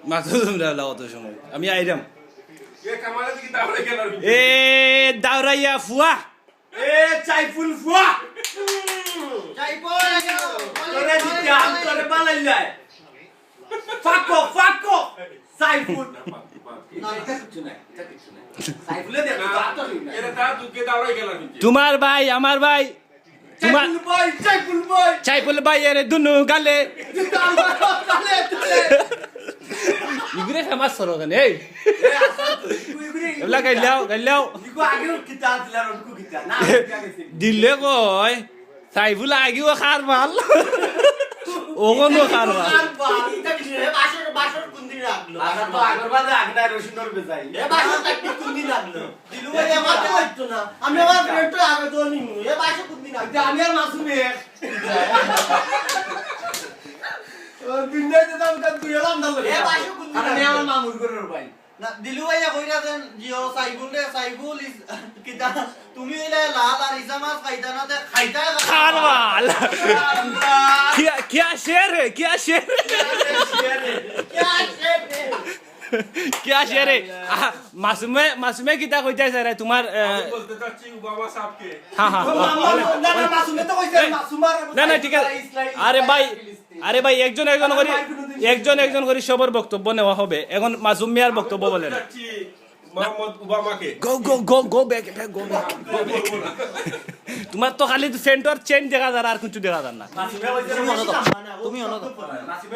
মাসুম রাওলা অত সময় আমি আইরাম এ কামালে দিকে দাঁড়াই গেল এ দাউরাইয়া ফুয়া এ চাইফুল ফুয়া চাইপল তোরে দিতে আম করে বানাইলাই ফাকো সাইফুল না এটা কিছু নাই সাইফুলে দেখো তো এরা তা দুকে দাঁড়াই গেল তোমার ভাই আমার ভাই তোমার চাইফুল ভাই চাইপুল ভাই এর দুনু গালে তালে ইগুরে ফেমাস সরো কেন এই এ আসল তো এবলা গাইলাও ইকো আগে কিতা দিলার ওকো কিতা না দিলে কয় চাইপুল আগিও খার মাল ওগনো খার মাল আর বাড়িটা কি রে বাসর কুন্দি রাখলো আচ্ছা তো আগরবাদে আগনা রশিদর বেজাই এ বাসরটা কি কুন্দি রাখলো দিলু ভাই আমাকে হইতো না আমি আমার ফ্রেন্ড তো আগে তো নিমু এ বাসর কুন্দি রাখলো আমি আর মাসুমে ও বিন্দাইতে দাম কাট তুই এলাম না এ বাসর কুন্দি আমি আমার মামুর ঘরের ভাই না দিলু ভাই কইরা দেন জিও সাইফুল ইজ কিতা তুমি এলা লাল আর ইজামাস খাইতা না তে খাইতা খার মাল क्या शेर है क्या शेर क्या शेर है मासूमे किता কইতে স্যার তোমার বলতে চাচ্ছি বাবা সাহেবকে হ্যাঁ হ্যাঁ না না মাসুমে তো কইছে মাসুমার না ঠিক আছে আরে ভাই একজন করে সবার বক্তব্য নেওয়া হবে এখন মাসুম মিয়ার বক্তব্য বলেন চাচ্ছি মোহাম্মদ ওবামাকে গো ব্যাক তোমার তো খালি সেন্টার চেঞ্জ দেখা যায় আর কিছু দেখা যায় না মাসুমে কইছে তুমি অনদ মাসুমে